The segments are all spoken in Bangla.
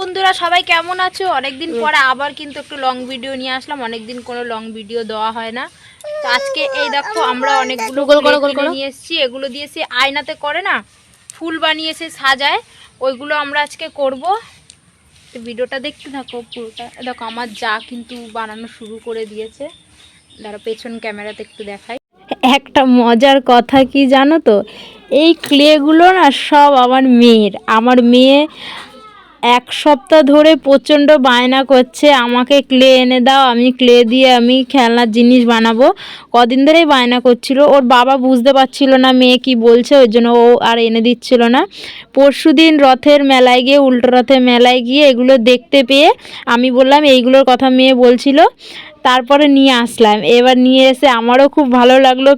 বন্ধুরা সবাই কেমন আছো? অনেকদিন পরে আবার কিন্তু একটু লং ভিডিও নিয়ে আসলাম। অনেকদিন কোনো লং ভিডিও দেওয়া হয় না। তো আজকে এই দেখো আমরা অনেকগুলো কিনে নিয়ে এসেছি। এগুলো দিয়ে সে আয়নাতে করে না, ফুল বানিয়ে সে সাজায়, ওইগুলো আমরা আজকে করব। তো ভিডিওটা দেখতে থাকো পুরোটা। দেখো আমার যা কিন্তু বানানো শুরু করে দিয়েছে। দাঁড়া পেছন ক্যামেরাতে একটু দেখাই। একটা মজার কথা কি জানো তো, এই ক্লেগুলো না সব আমার মেয়ে এক সপ্তাহ ধরে প্রচণ্ড বায়না করছে আমাকে ক্লে এনে দাও, আমি ক্লে দিয়ে আমি খেলনার জিনিস বানাবো। কদিন ধরেই বায়না করছিল। ওর বাবা বুঝতে পারছিল না মেয়ে কি বলছে, ওই জন্য ও আর এনে দিচ্ছিল না। পরশুদিন রথের মেলায় গিয়ে, উল্টো রথের মেলায় গিয়ে এগুলো দেখতে পেয়ে আমি বললাম এইগুলোর কথা মেয়ে বলছিল, তারপরে নিয়ে আসলাম। এবার নিয়ে এসে আমারও খুব ভালো লাগলো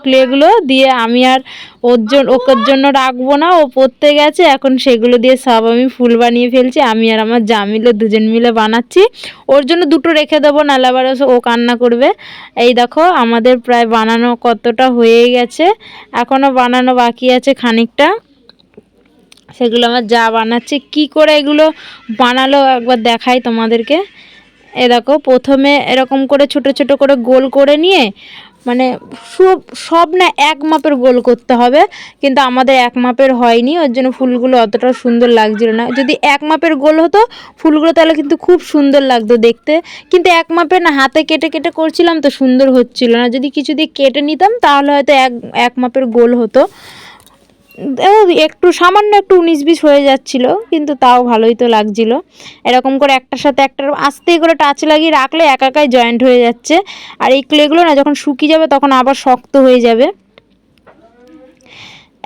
ক্লেগুলো দিয়ে। আমি আর ওর জন্য রাখবো না, ও পড়তে গেছে এখন। সেগুলো দিয়ে সব আমি ফুল বানিয়ে ফেলছি। আমি আর আমার যা মিলে দুজন মিলে বানাচ্ছি। ওর জন্য দুটো রেখে দেবো, নাহলে আবার ও কান্না করবে। এই দেখো আমাদের প্রায় বানানো কতটা হয়ে গেছে, এখনও বানানো বাকি আছে খানিকটা। সেগুলো আমার যা বানাচ্ছে। কি করে এগুলো বানালো একবার দেখাই তোমাদেরকে। এ দেখো প্রথমে এরকম করে ছোট ছোট করে গোল করে নিয়ে, মানে সব না এক মাপের গোল করতে হবে, কিন্তু আমাদের এক মাপের হয়নি, ওর জন্য ফুলগুলো অতটা সুন্দর লাগছিল না। যদি এক মাপের গোল হতো ফুলগুলো তাহলে কিন্তু খুব সুন্দর লাগতো দেখতে, কিন্তু এক মাপের না, হাতে কেটে কেটে করছিলাম তো সুন্দর হচ্ছিল না। যদি কিছু দিয়ে কেটে নিতাম তাহলে হয়তো এক মাপের গোল হতো। একটু সামান্য একটু 19-20 হয়ে যাচ্ছিল, কিন্তু তাও ভালোই তো লাগছিল। এরকম করে একটার সাথে একটা আস্তে করে টাচ লাগিয়ে রাখলে একাই জয়েন্ট হয়ে যাচ্ছে। আর এই ক্লেগুলো না যখন শুকিয়ে যাবে তখন আবার শক্ত হয়ে যাবে।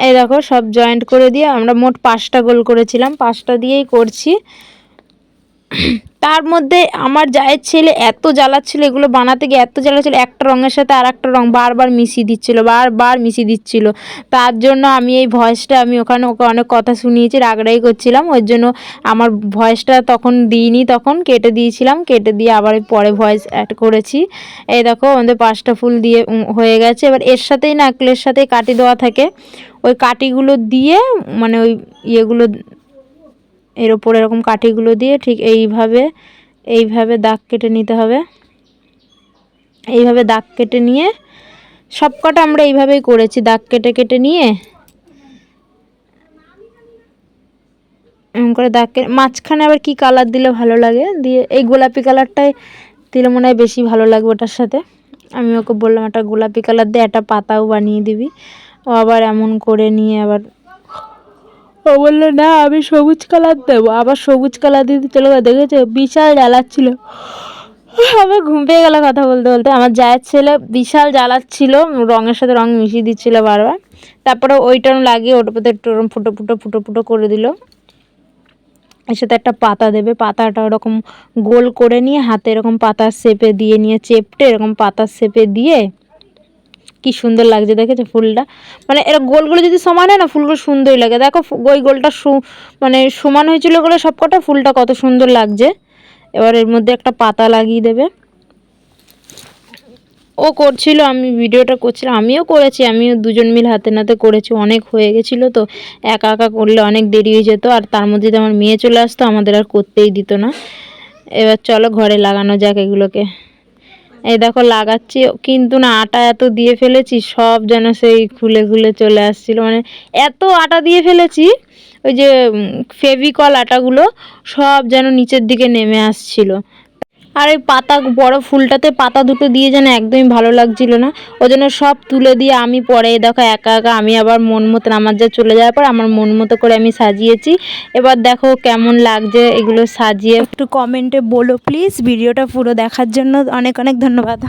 এই দেখো সব জয়েন্ট করে দিয়ে আমরা মোট 5টা গোল করেছিলাম, 5টা দিয়েই করছি। তার মধ্যে আমার জায়ের ছেলে এত জ্বালাচ্ছিল, এগুলো বানাতে গিয়ে এত জ্বালাচ্ছিল, একটা রঙের সাথে আর একটা রঙ বারবার মিশিয়ে দিচ্ছিল। তার জন্য আমি এই ভয়েসটা আমি ওখানে ওকে অনেক কথা শুনিয়েছি, রাগড়াই করছিলাম। ওর জন্য আমার ভয়েসটা তখন দিইনি, তখন কেটে দিয়েছিলাম, কেটে দিয়ে আবার পরে ভয়েস অ্যাড করেছি। এই দেখো আমাদের 5টা ফুল দিয়ে হয়ে গেছে। এবার এর সাথেই না ক্লের সাথেই কাটি দেওয়া থাকে, ওই কাটিগুলো দিয়ে মানে ওই ইয়েগুলো এর ওপর এরকম কাঠিগুলো দিয়ে ঠিক এইভাবে দাগ কেটে নিতে হবে। এইভাবে দাগ কেটে নিয়ে সব কটা আমরা এইভাবেই করেছি, দাগ কেটে কেটে নিয়ে এরকম করে দাগ কেটে মাঝখানে আবার কি কালার দিলে ভালো লাগে, দিয়ে এই গোলাপি কালারটাই দিলে মনে হয় বেশি ভালো লাগবে ওটার সাথে। আমি ওকে বললাম একটা গোলাপি কালার দিয়ে একটা পাতাও বানিয়ে দিবি। ও আবার এমন করে নিয়ে আবার ও বললো না আমি সবুজ কালার দেবো, আবার সবুজ কালার দিতে চলে গেলো। দেখেছো বিশাল জ্বালাচ্ছিল, আমার ঘুম পেয়ে গেলো কথা বলতে বলতে। আমার জায়ের ছেলে বিশাল জ্বালাচ্ছিল, রঙের সাথে রঙ মিশিয়ে দিচ্ছিল বারবার। তারপরে ওইটা লাগিয়ে ওটার মধ্যে একটু ওরকম ফুটো ফুটো ফুটো ফুটো করে দিল। এর সাথে একটা পাতা দেবে, পাতাটা ওরকম গোল করে নিয়ে হাতে এরকম পাতার শেপে দিয়ে নিয়ে চেপটে এরকম পাতার শেপে দিয়ে কি সুন্দর লাগছে দেখেছো ফুলটা। মানে এরা গোলগুলো যদি সমান হয় না ফুলগুলো সুন্দরই লাগে। দেখো ওই গোলটা মানে সমান হয়েছিল বলে সবকটা ফুলটা কত সুন্দর লাগছে। এবার এর মধ্যে একটা পাতা লাগিয়ে দেবে। ও করছিল, আমি ভিডিওটা করছিলাম, আমিও করেছি, আমিও দুজন মিল হাতে নাতে করেছি। অনেক হয়ে গেছিলো তো, একা একা করলে অনেক দেরি হয়ে যেত, আর তার মধ্যে আমার মেয়ে চলে আসতো, আমাদের আর করতেই দিত না। এবার চলো ঘরে লাগানো যাক এগুলোকে। এই দেখো লাগাচ্ছি, কিন্তু না আটা এত দিয়ে ফেলেছি সব যেন সেই খুলে খুলে চলে আসছিল, মানে এত আটা দিয়ে ফেলেছি, ওই যে ফেভিকল আটাগুলো সব যেন নিচের দিকে নেমে আসছিল। আর ওই পাতা বড় ফুলটাতে পাতা দুটো দিয়ে যেন একদমই ভালো লাগছিল না, ওই জন্য সব তুলে দিয়ে আমি পরে দেখো একা একা আমি আবার মন মতো, আমার যা চলে যাওয়ার পর আমার মন মতো করে আমি সাজিয়েছি। এবার দেখো কেমন লাগছে এগুলো সাজিয়ে, একটু কমেন্টে বলো প্লিজ। ভিডিওটা পুরো দেখার জন্য অনেক অনেক ধন্যবাদ।